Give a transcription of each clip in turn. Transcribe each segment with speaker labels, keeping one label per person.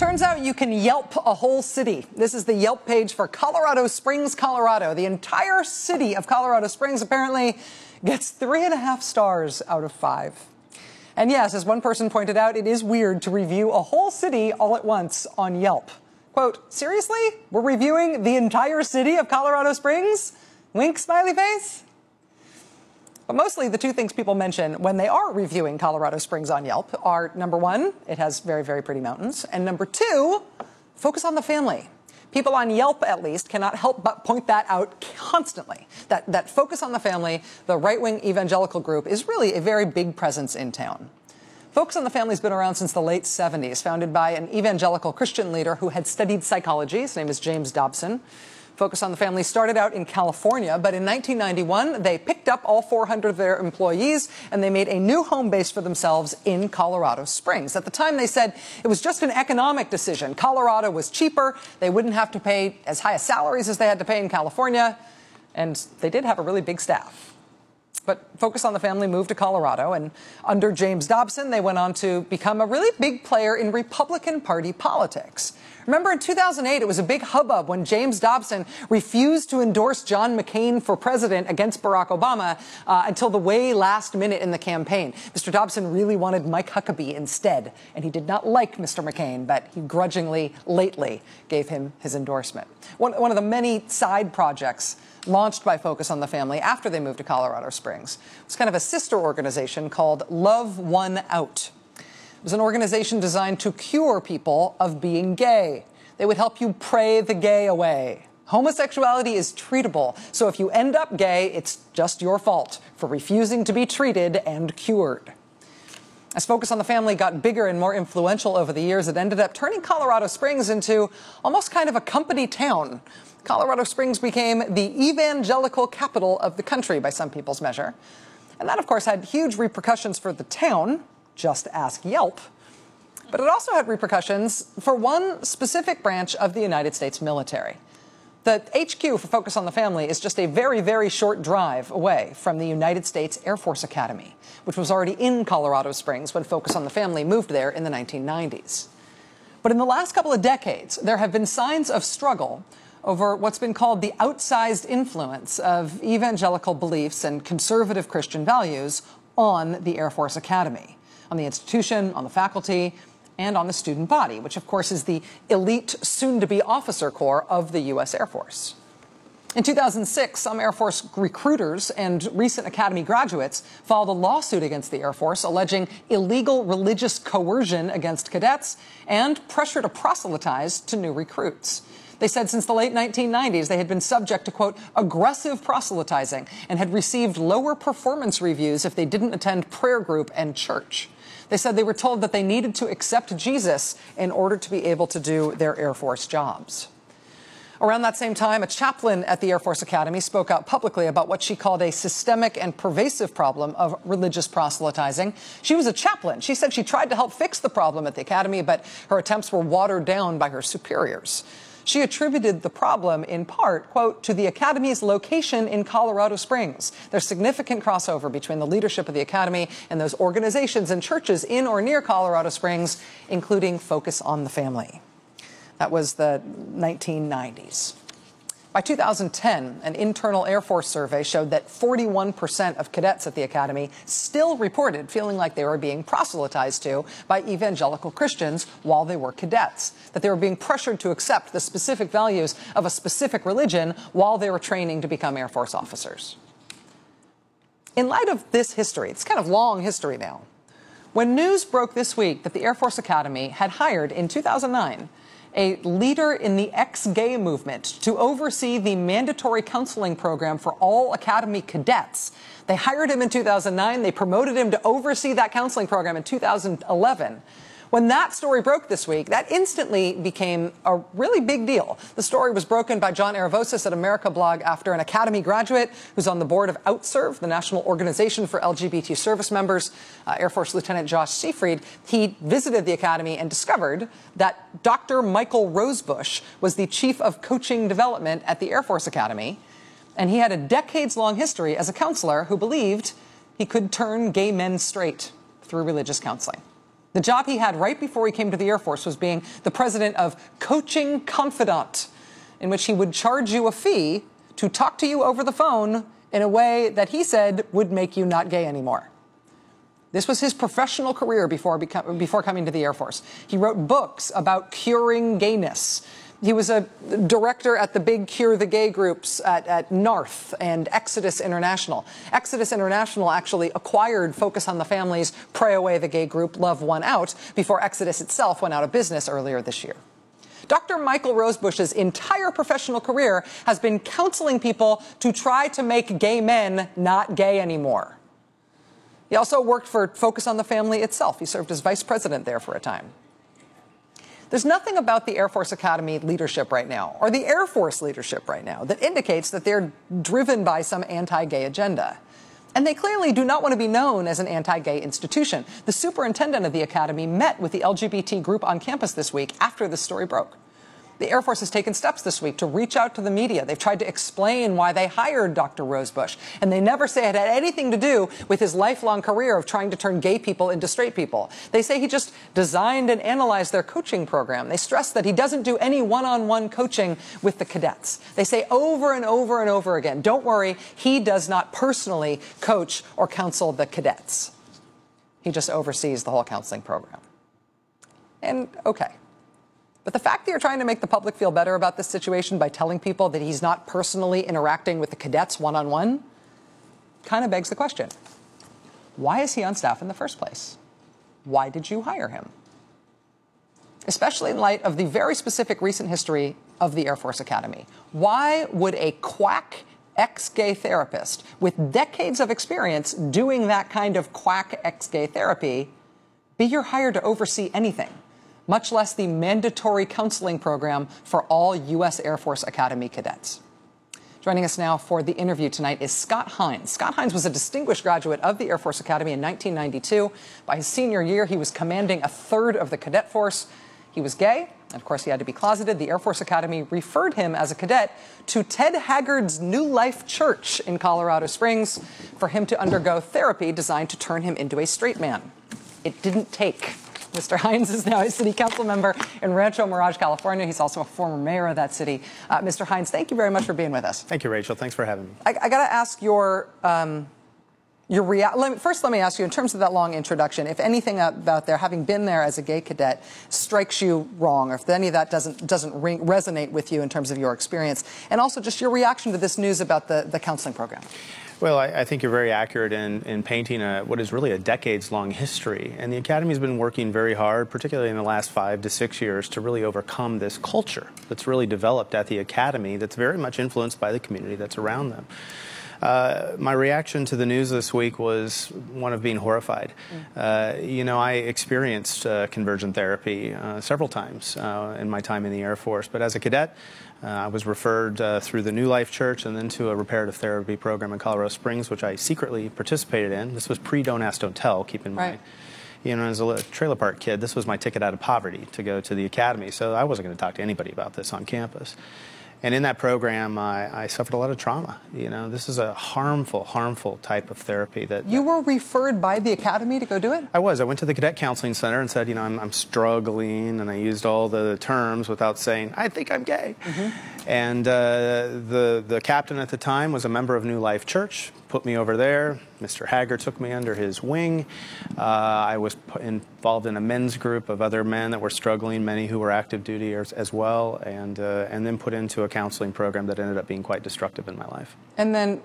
Speaker 1: Turns out you can Yelp a whole city. This is the Yelp page for Colorado Springs, Colorado. The entire city of Colorado Springs apparently gets 3.5 stars out of 5. And yes, as one person pointed out, it is weird to review a whole city all at once on Yelp. Quote, seriously? We're reviewing the entire city of Colorado Springs? Wink, smiley face? But mostly the two things people mention when they are reviewing Colorado Springs on Yelp are, number one, it has very, very pretty mountains, and number two, focus on the family. People on Yelp, at least, cannot help but point that out constantly. That focus on the family, the right-wing evangelical group, is really a very big presence in town. Focus on the Family has been around since the late 70s, founded by an evangelical Christian leader who had studied psychology. His name is James Dobson. Focus on the Family started out in California, but in 1991, they picked up all 400 of their employees, and they made a new home base for themselves in Colorado Springs. At the time, they said it was just an economic decision. Colorado was cheaper. They wouldn't have to pay as high a salaries as they had to pay in California, and they did have a really big staff. But Focus on the Family moved to Colorado, and under James Dobson, they went on to become a really big player in Republican Party politics. Remember, in 2008, it was a big hubbub when James Dobson refused to endorse John McCain for president against Barack Obama until the way last minute in the campaign. Mr. Dobson really wanted Mike Huckabee instead, and he did not like Mr. McCain, but he grudgingly, lately, gave him his endorsement. One of the many side projects launched by Focus on the Family after they moved to Colorado Springs was kind of a sister organization called Love One Out. It was an organization designed to cure people of being gay. They would help you pray the gay away. Homosexuality is treatable, so if you end up gay, it's just your fault for refusing to be treated and cured. As Focus on the Family got bigger and more influential over the years, it ended up turning Colorado Springs into almost kind of a company town. Colorado Springs became the evangelical capital of the country by some people's measure. And that, of course, had huge repercussions for the town. Just ask Yelp. But it also had repercussions for one specific branch of the United States military. The HQ for Focus on the Family is just a very, very short drive away from the United States Air Force Academy, which was already in Colorado Springs when Focus on the Family moved there in the 1990s. But in the last couple of decades, there have been signs of struggle over what's been called the outsized influence of evangelical beliefs and conservative Christian values on the Air Force Academy, on the institution, on the faculty, and on the student body, which, of course, is the elite, soon-to-be officer corps of the U.S. Air Force. In 2006, some Air Force recruiters and recent Academy graduates filed a lawsuit against the Air Force alleging illegal religious coercion against cadets and pressure to proselytize to new recruits. They said since the late 1990s, they had been subject to, quote, aggressive proselytizing and had received lower performance reviews if they didn't attend prayer group and church. They said they were told that they needed to accept Jesus in order to be able to do their Air Force jobs. Around that same time, a chaplain at the Air Force Academy spoke out publicly about what she called a systemic and pervasive problem of religious proselytizing. She was a chaplain. She said she tried to help fix the problem at the Academy, but her attempts were watered down by her superiors. She attributed the problem, in part, quote, to the Academy's location in Colorado Springs. There's significant crossover between the leadership of the Academy and those organizations and churches in or near Colorado Springs, including Focus on the Family. That was the 1990s. By 2010, an internal Air Force survey showed that 41% of cadets at the Academy still reported feeling like they were being proselytized to by evangelical Christians while they were cadets, that they were being pressured to accept the specific values of a specific religion while they were training to become Air Force officers. In light of this history, it's kind of long history now, when news broke this week that the Air Force Academy had hired in 2009 a leader in the ex-gay movement to oversee the mandatory counseling program for all Academy cadets. They hired him in 2009. They promoted him to oversee that counseling program in 2011. When that story broke this week, that instantly became a really big deal. The story was broken by John Aravosis at America Blog after an Academy graduate who's on the board of OutServe, the National Organization for LGBT Service Members, Air Force Lieutenant Josh Seafried. He visited the Academy and discovered that Dr. Michael Rosebush was the chief of coaching development at the Air Force Academy, and he had a decades-long history as a counselor who believed he could turn gay men straight through religious counseling. The job he had right before he came to the Air Force was being the president of Coaching Confidant, in which he would charge you a fee to talk to you over the phone in a way that he said would make you not gay anymore. This was his professional career before coming to the Air Force. He wrote books about curing gayness. He was a director at the big Cure the Gay groups at Narth and Exodus International. Exodus International actually acquired Focus on the Family's Pray Away the Gay group, Love One Out, before Exodus itself went out of business earlier this year. Dr. Michael Rosebush's entire professional career has been counseling people to try to make gay men not gay anymore. He also worked for Focus on the Family itself. He served as vice president there for a time. There's nothing about the Air Force Academy leadership right now, or the Air Force leadership right now, that indicates that they're driven by some anti-gay agenda. And they clearly do not want to be known as an anti-gay institution. The superintendent of the academy met with the LGBT group on campus this week after this story broke. The Air Force has taken steps this week to reach out to the media. They've tried to explain why they hired Dr. Rosebush, and they never say it had anything to do with his lifelong career of trying to turn gay people into straight people. They say he just designed and analyzed their coaching program. They stress that he doesn't do any one-on-one coaching with the cadets. They say over and over and over again, don't worry, he does not personally coach or counsel the cadets. He just oversees the whole counseling program. And okay. But the fact that you're trying to make the public feel better about this situation by telling people that he's not personally interacting with the cadets one-on-one kind of begs the question. Why is he on staff in the first place? Why did you hire him? Especially in light of the very specific recent history of the Air Force Academy. Why would a quack ex-gay therapist with decades of experience doing that kind of quack ex-gay therapy be your hire to oversee anything, much less the mandatory counseling program for all U.S. Air Force Academy cadets? Joining us now for the interview tonight is Scott Hines. Scott Hines was a distinguished graduate of the Air Force Academy in 1992. By his senior year, he was commanding a third of the cadet force. He was gay, and of course he had to be closeted. The Air Force Academy referred him as a cadet to Ted Haggard's New Life Church in Colorado Springs for him to undergo therapy designed to turn him into a straight man. It didn't take. Mr. Hines is now a city council member in Rancho Mirage, California. He's also a former mayor of that city. Mr. Hines, thank you very much for being with us.
Speaker 2: Thank you, Rachel. Thanks for having me.
Speaker 1: I got to ask first, let me ask you, in terms of that long introduction, if anything about there, having been there as a gay cadet, strikes you wrong, or if any of that doesn't resonate with you in terms of your experience, and also just your reaction to this news about the counseling program.
Speaker 2: Well, I think you're very accurate in painting what is really a decades-long history. And the Academy's been working very hard, particularly in the last 5 to 6 years, to really overcome this culture that's really developed at the Academy that's very much influenced by the community that's around them. My reaction to the news this week was one of being horrified. You know, I experienced conversion therapy several times in my time in the Air Force, but as a cadet, I was referred through the New Life Church and then to a reparative therapy program in Colorado Springs, which I secretly participated in. This was pre-Don't Ask, Don't Tell, keep in mind. Right. You know, as a trailer park kid, this was my ticket out of poverty to go to the Academy, so I wasn't going to talk to anybody about this on campus. And in that program, I suffered a lot of trauma. You know, this is a harmful type of therapy that...
Speaker 1: You were referred by the Academy to go do it?
Speaker 2: I was. I went to the Cadet Counseling Center and said, you know, I'm struggling, and I used all the terms without saying, I think I'm gay. And the captain at the time was a member of New Life Church, put me over there. Mr. Haggard took me under his wing. I was involved in a men's group of other men that were struggling, many who were active duty as well, and then put into a counseling program that ended up being quite destructive in my life. And
Speaker 1: then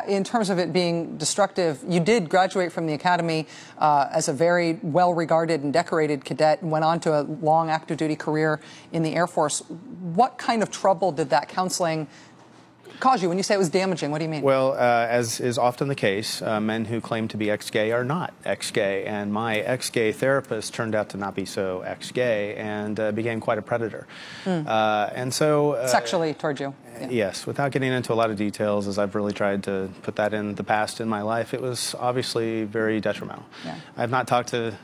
Speaker 1: in terms of it being destructive, you did graduate from the Academy as a very well-regarded and decorated cadet and went on to a long active duty career in the Air Force. What kind of trouble did that counseling cause you? When you say it was damaging, what do you mean?
Speaker 2: Well, as is often the case, men who claim to be ex-gay are not ex-gay, and my ex-gay therapist turned out to not be so ex-gay and became quite a predator. And so...
Speaker 1: sexually toward you?
Speaker 2: Yeah. Yes. Without getting into a lot of details, as I've really tried to put that in the past in my life, it was obviously very detrimental. Yeah. I've not talked to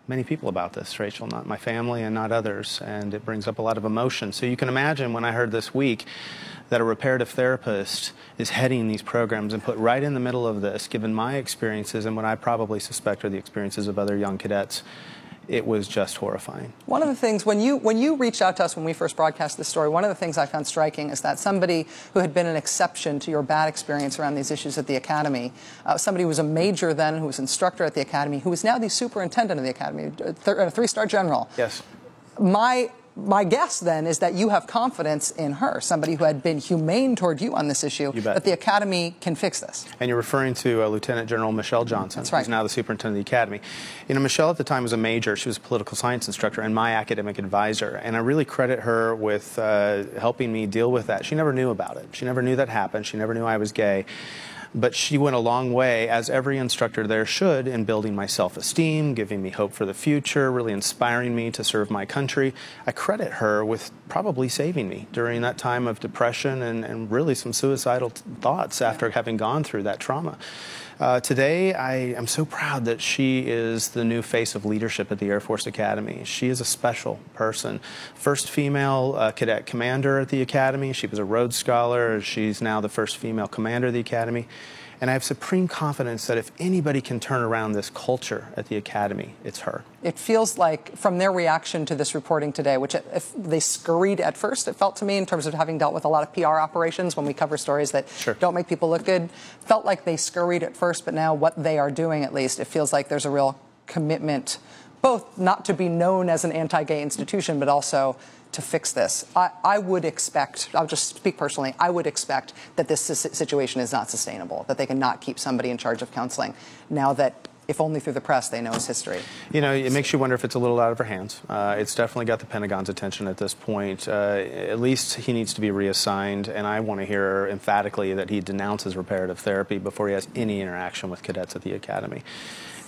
Speaker 2: many people about this, Rachel, not my family and not others, and it brings up a lot of emotion. So you can imagine when I heard this week that a reparative therapist is heading these programs and put right in the middle of this, given my experiences and what I probably suspect are the experiences of other young cadets, it was just horrifying.
Speaker 1: One of the things, when you reached out to us when we first broadcast this story, one of the things I found striking is that somebody who had been an exception to your bad experience around these issues at the Academy, somebody who was a major then, who was instructor at the Academy, who is now the superintendent of the Academy, a three-star general.
Speaker 2: Yes.
Speaker 1: My guess, then, is that you have confidence in her, somebody who had been humane toward you on this issue, that the Academy can fix this.
Speaker 2: And you're referring to Lieutenant General Michelle Johnson,
Speaker 1: That's right.
Speaker 2: who's now the superintendent of the Academy. You know, Michelle at the time was a major. She was a political science instructor and my academic advisor. And I really credit her with helping me deal with that. She never knew about it. She never knew that happened. She never knew I was gay. But she went a long way, as every instructor there should, in building my self-esteem, giving me hope for the future, really inspiring me to serve my country. I credit her with probably saving me during that time of depression and really some suicidal thoughts after having gone through that trauma. Today, I am so proud that she is the new face of leadership at the Air Force Academy. She is a special person. First female cadet commander at the Academy. She was a Rhodes Scholar. She's now the first female commander of the Academy. And I have supreme confidence that if anybody can turn around this culture at the Academy, it's her.
Speaker 1: It feels like, from their reaction to this reporting today, which if they scurried at first, it felt to me, in terms of having dealt with a lot of PR operations when we cover stories that don't make people look good, felt like they scurried at first, but now what they are doing, at least, it feels like there's a real commitment, both not to be known as an anti-gay institution, but also to fix this. I would expect, I'll just speak personally, I would expect that this situation is not sustainable, that they cannot keep somebody in charge of counseling now that, if only through the press, they know his history. You know,
Speaker 2: it makes you wonder if it's a little out of her hands. It's definitely got the Pentagon's attention at this point. At least he needs to be reassigned, and I want to hear emphatically that he denounces reparative therapy before he has any interaction with cadets at the Academy.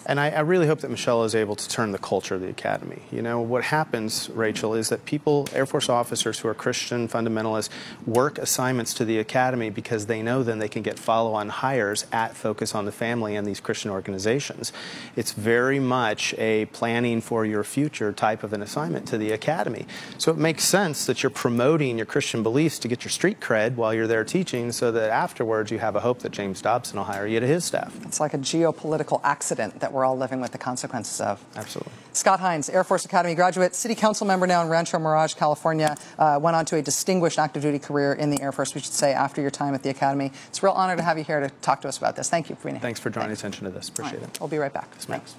Speaker 2: And I really hope that Michelle is able to turn the culture of the Academy. You know, what happens, Rachel, is that people, Air Force officers who are Christian fundamentalists, work assignments to the Academy because they know then they can get follow-on hires at Focus on the Family and these Christian organizations. It's very much a planning for your future type of an assignment to the Academy. So it makes sense that you're promoting your Christian beliefs to get your street cred while you're there teaching, so that afterwards you have a hope that James Dobson will hire you to his staff. It's
Speaker 1: like a geopolitical accident that we're all living with the consequences of.
Speaker 2: Absolutely.
Speaker 1: Scott Hines, Air Force Academy graduate, city council member now in Rancho Mirage, California, went on to a distinguished active duty career in the Air Force, we should say, after your time at the Academy. It's a real honor to have you here to talk to us about this. Thank you for being here.
Speaker 2: Thanks for drawing attention to this. Appreciate it.
Speaker 1: We'll be right back.
Speaker 2: Thanks.